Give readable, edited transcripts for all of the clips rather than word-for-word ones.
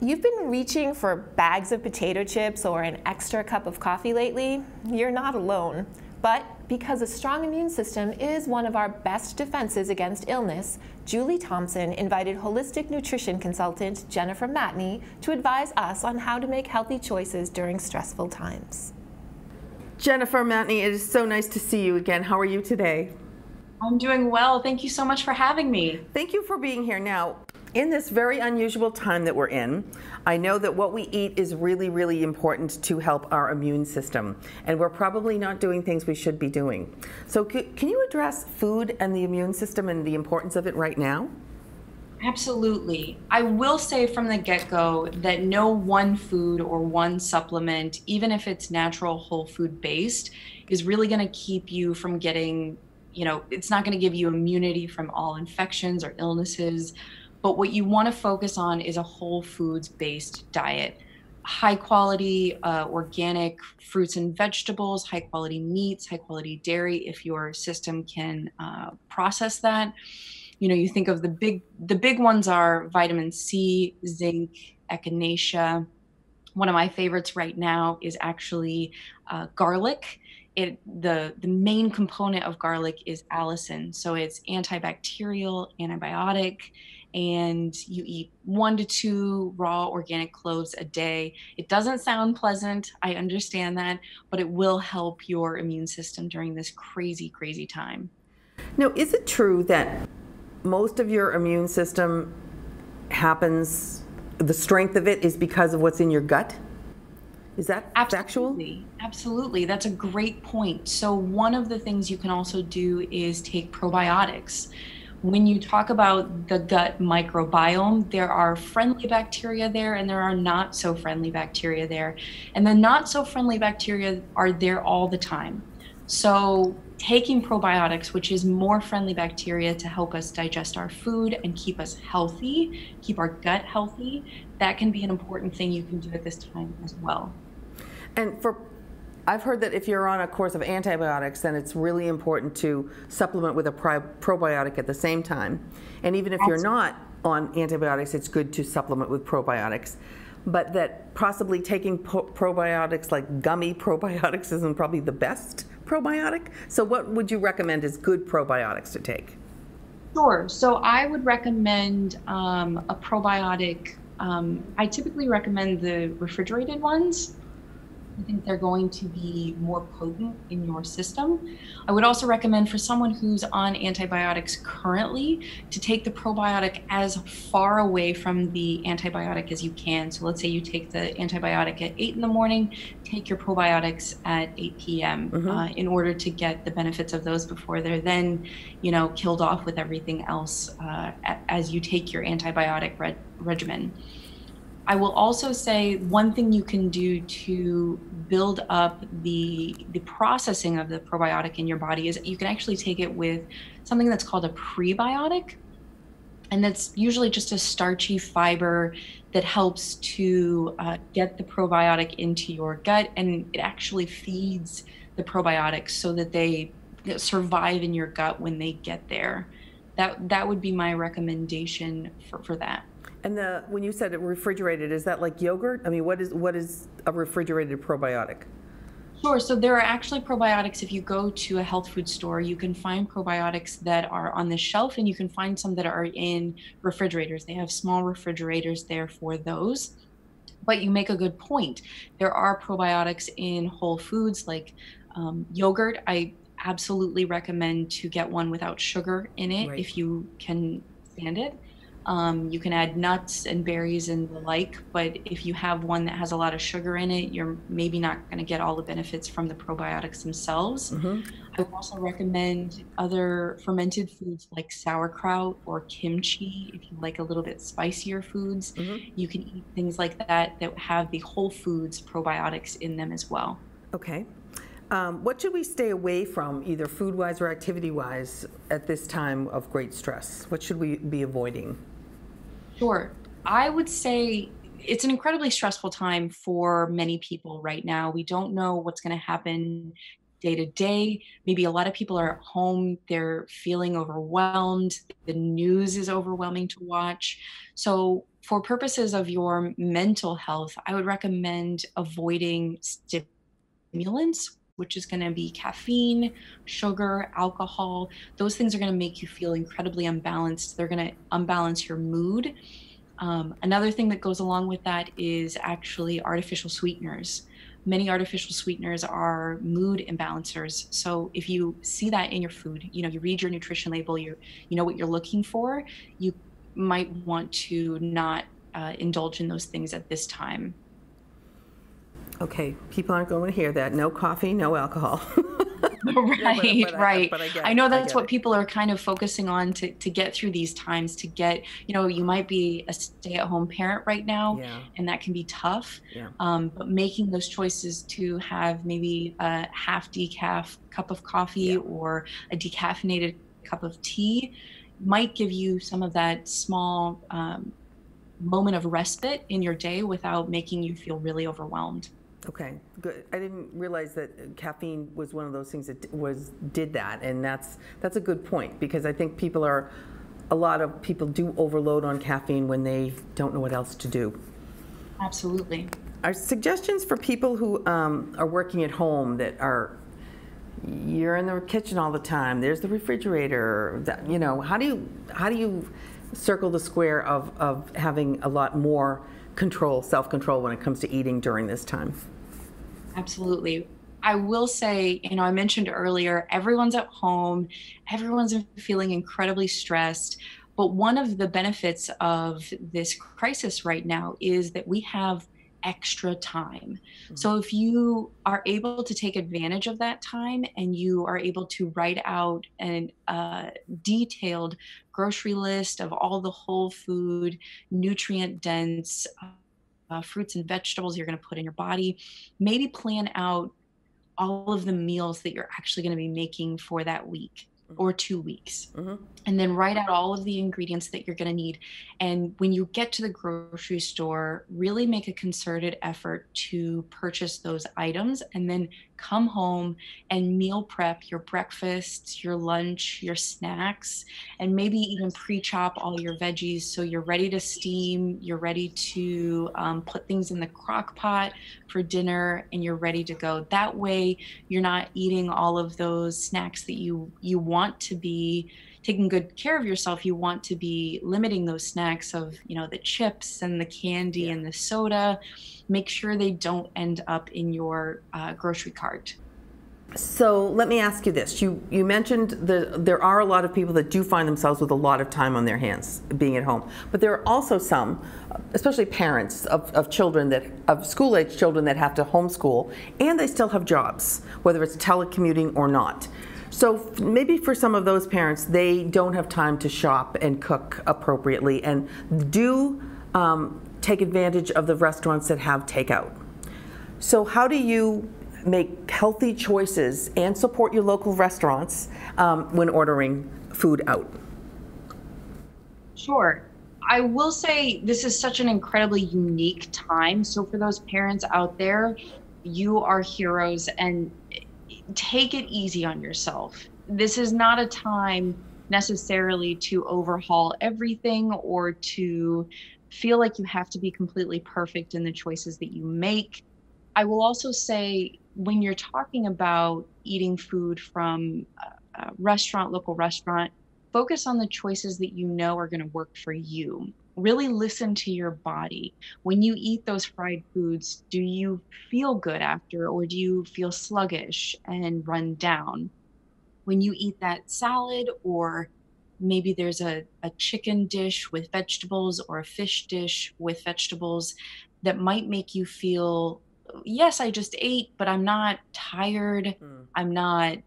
You've been reaching for bags of potato chips or an extra cup of coffee lately? You're not alone. But because a strong immune system is one of our best defenses against illness, Julie Thompson invited holistic nutrition consultant Jennifer Matney to advise us on how to make healthy choices during stressful times. Jennifer Matney, it is so nice to see you again. How are you today? I'm doing well. Thank you so much for having me. Thank you for being here. Now, in this very unusual time that we're in, I know that what we eat is really, really important to help our immune system, and we're probably not doing things we should be doing. So can you address food and the immune system and the importance of it right now? Absolutely. I will say from the get-go that no one food or one supplement, even if it's natural, whole food based, is really going to keep you from getting, it's not going to give you immunity from all infections or illnesses. But what you want to focus on is a whole foods based diet. High quality organic fruits and vegetables, high quality meats, high quality dairy, if your system can process that. You think of the big ones are vitamin C, zinc, echinacea. One of my favorites right now is actually garlic. The main component of garlic is allicin, so it's antibacterial, antibiotic, and you eat 1 to 2 raw organic cloves a day. It doesn't sound pleasant, I understand that, but it will help your immune system during this crazy, crazy time. Now, is it true that most of your immune system happens, the strength of it is because of what's in your gut? Is that factual? Absolutely. That's a great point. So one of the things you can also do is take probiotics. When you talk about the gut microbiome, there are friendly bacteria there and there are not so friendly bacteria there. And the not so friendly bacteria are there all the time. So taking probiotics, which is more friendly bacteria to help us digest our food and keep us healthy, keep our gut healthy, that can be an important thing you can do at this time as well. And I've heard that if you're on a course of antibiotics, then it's really important to supplement with a probiotic at the same time. And even if you're not on antibiotics, it's good to supplement with probiotics. But that possibly taking probiotics, like gummy probiotics, isn't probably the best probiotic. So what would you recommend as good probiotics to take? Sure. So I would recommend a probiotic. I typically recommend the refrigerated ones. I think they're going to be more potent in your system. I would also recommend for someone who's on antibiotics currently to take the probiotic as far away from the antibiotic as you can. So let's say you take the antibiotic at 8 in the morning, take your probiotics at 8 p.m. In order to get the benefits of those before they're then, killed off with everything else as you take your antibiotic regimen. I will also say one thing you can do to build up the processing of the probiotic in your body is you can actually take it with something that's called a prebiotic. And that's usually just a starchy fiber that helps to get the probiotic into your gut, and it actually feeds the probiotics so that they survive in your gut when they get there. That would be my recommendation for that. And when you said it refrigerated, is that like yogurt? I mean, what is a refrigerated probiotic? Sure. So there are actually probiotics. If you go to a health food store, you can find probiotics that are on the shelf, and you can find some that are in refrigerators. They have small refrigerators there for those. But you make a good point. There are probiotics in whole foods like yogurt. I absolutely recommend to get one without sugar in it, right, if you can stand it. You can add nuts and berries and the like, but if you have one that has a lot of sugar in it, you're maybe not going to get all the benefits from the probiotics themselves. I would also recommend other fermented foods like sauerkraut or kimchi. If you like a little bit spicier foods, you can eat things like that have the whole foods probiotics in them as well. Okay. What should we stay away from, either food-wise or activity-wise, at this time of great stress? What should we be avoiding? Sure. I would say it's an incredibly stressful time for many people right now. We don't know what's going to happen day to day. Maybe a lot of people are at home, they're feeling overwhelmed. The news is overwhelming to watch. So for purposes of your mental health, I would recommend avoiding stimulants, which is going to be caffeine, sugar, alcohol. Those things are going to make you feel incredibly unbalanced. They're going to unbalance your mood. Another thing that goes along with that is actually artificial sweeteners. Many artificial sweeteners are mood imbalancers. So if you see that in your food, you read your nutrition label, you know what you're looking for, you might want to not indulge in those things at this time. Okay, people aren't going to hear that. No coffee, no alcohol. Right, right. I know that's what it. people are kind of focusing on to get through these times, to get, you might be a stay-at-home parent right now, Yeah. and that can be tough. Yeah. But making those choices to have maybe a half decaf cup of coffee Yeah. or a decaffeinated cup of tea might give you some of that small moment of respite in your day without making you feel really overwhelmed. Okay, good. I didn't realize that caffeine was one of those things that did that, and that's a good point, because I think a lot of people do overload on caffeine when they don't know what else to do. Absolutely. Are suggestions for people who are working at home you're in the kitchen all the time, there's the refrigerator, how do you circle the square of having a lot more self-control when it comes to eating during this time? Absolutely. I will say, I mentioned earlier, everyone's at home, everyone's feeling incredibly stressed. But one of the benefits of this crisis right now is that we have extra time. Mm-hmm. So if you are able to take advantage of that time and you are able to write out a detailed grocery list of all the whole food, nutrient dense fruits and vegetables you're going to put in your body, maybe plan out all of the meals that you're actually going to be making for that week or 2 weeks. Mm-hmm. And then write out all of the ingredients that you're going to need. And when you get to the grocery store, really make a concerted effort to purchase those items, and then come home and meal prep your breakfast, your lunch, your snacks, and maybe even pre-chop all your veggies so you're ready to steam, you're ready to put things in the crock pot for dinner, and you're ready to go. That way you're not eating all of those snacks that you want to be taking good care of yourself. You want to be limiting those snacks of, the chips and the candy and the soda. Make sure they don't end up in your grocery cart. So let me ask you this. You mentioned there are a lot of people that do find themselves with a lot of time on their hands being at home. But there are also some, especially parents of school-age children that have to homeschool, and they still have jobs, whether it's telecommuting or not. So maybe for some of those parents, they don't have time to shop and cook appropriately, and do take advantage of the restaurants that have takeout. So how do you make healthy choices and support your local restaurants when ordering food out? Sure. I will say this is such an incredibly unique time. So for those parents out there, you are heroes, and take it easy on yourself. This is not a time necessarily to overhaul everything or to feel like you have to be completely perfect in the choices that you make. I will also say, when you're talking about eating food from a local restaurant, focus on the choices that you know are going to work for you. Really listen to your body. When you eat those fried foods, do you feel good after, or do you feel sluggish and run down? When you eat that salad, or maybe there's a chicken dish with vegetables or a fish dish with vegetables that might make you feel, yes, I just ate, but I'm not tired. I'm not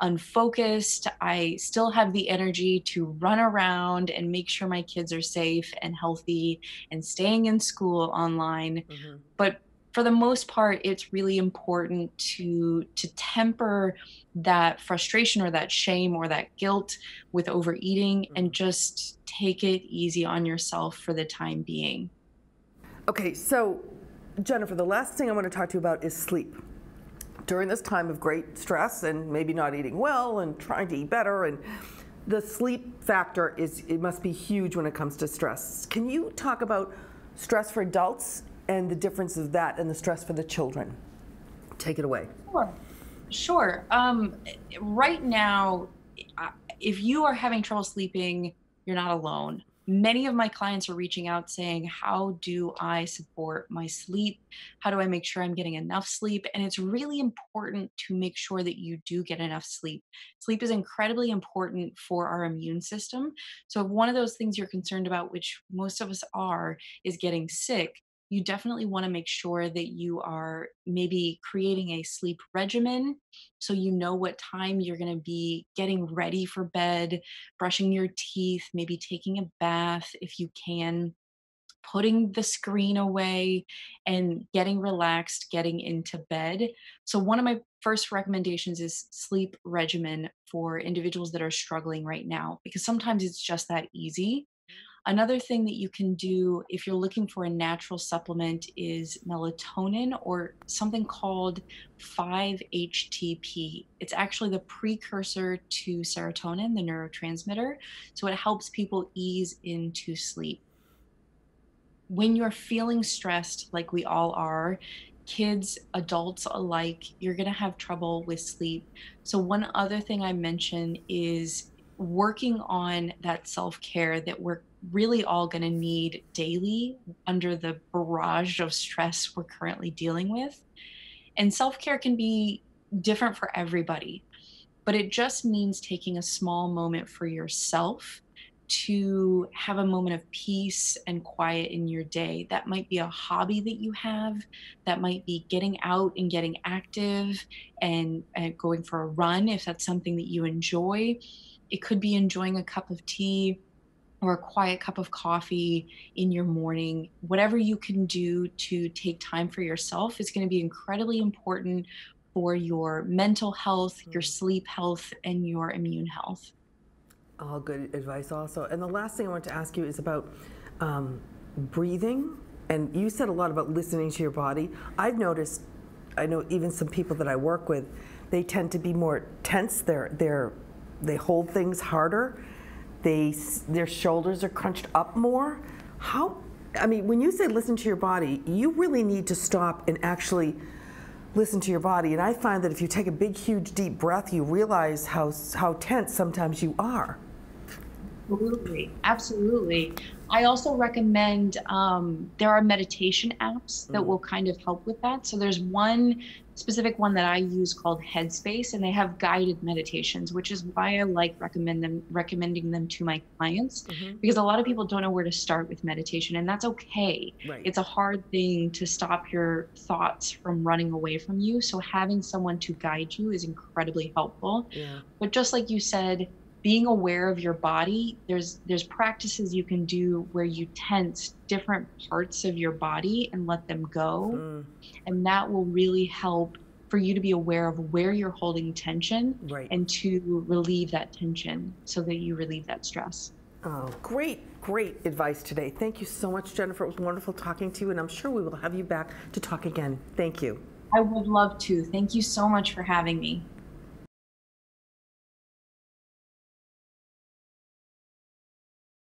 unfocused. I still have the energy to run around and make sure my kids are safe and healthy and staying in school online. Mm-hmm. But for the most part, it's really important to temper that frustration or that shame or that guilt with overeating, and just take it easy on yourself for the time being. Okay, so Jennifer, the last thing I want to talk to you about is sleep. during this time of great stress and maybe not eating well and trying to eat better, and the sleep factor it must be huge when it comes to stress. Can you talk about stress for adults and the difference of that and the stress for the children? Take it away. Sure. Right now, if you are having trouble sleeping, you're not alone. Many of my clients are reaching out saying, how do I support my sleep? How do I make sure I'm getting enough sleep? And it's really important to make sure that you do get enough sleep. Sleep is incredibly important for our immune system. So if one of those things you're concerned about, which most of us are, is getting sick, you definitely want to make sure that you are maybe creating a sleep regimen so you know what time you're going to be getting ready for bed, brushing your teeth, maybe taking a bath if you can, putting the screen away and getting relaxed, getting into bed. So one of my first recommendations is sleep regimen for individuals that are struggling right now, because sometimes it's just that easy. Another thing that you can do if you're looking for a natural supplement is melatonin, or something called 5-HTP. It's actually the precursor to serotonin, the neurotransmitter. So it helps people ease into sleep. When you're feeling stressed, like we all are, kids, adults alike, you're going to have trouble with sleep. So one other thing I mention is working on that self-care that we're really all going to need daily under the barrage of stress we're currently dealing with. And self-care can be different for everybody, but it just means taking a small moment for yourself to have a moment of peace and quiet in your day. That might be a hobby that you have, that might be getting out and getting active and going for a run if that's something that you enjoy. It could be enjoying a cup of tea or a quiet cup of coffee in your morning. Whatever you can do to take time for yourself is going to be incredibly important for your mental health, your sleep health, and your immune health. All good advice also. And the last thing I want to ask you is about breathing. And you said a lot about listening to your body. I've noticed, I know even some people that I work with, they tend to be more tense. They hold things harder. Their shoulders are crunched up more. When you say listen to your body, you really need to stop and actually listen to your body. And I find that if you take a big, huge, deep breath, you realize how tense sometimes you are. Absolutely. Absolutely. I also recommend, there are meditation apps that will kind of help with that. So there's one specific one that I use called Headspace, and they have guided meditations, which is why I like recommending them to my clients, because a lot of people don't know where to start with meditation, and that's okay. Right. It's a hard thing to stop your thoughts from running away from you. So having someone to guide you is incredibly helpful. Yeah. But just like you said, being aware of your body, there's practices you can do where you tense different parts of your body and let them go. And that will really help for you to be aware of where you're holding tension, Right. and to relieve that tension so that you relieve that stress. Oh, great advice today. Thank you so much, Jennifer. It was wonderful talking to you, and I'm sure we will have you back to talk again. Thank you. I would love to. Thank you so much for having me.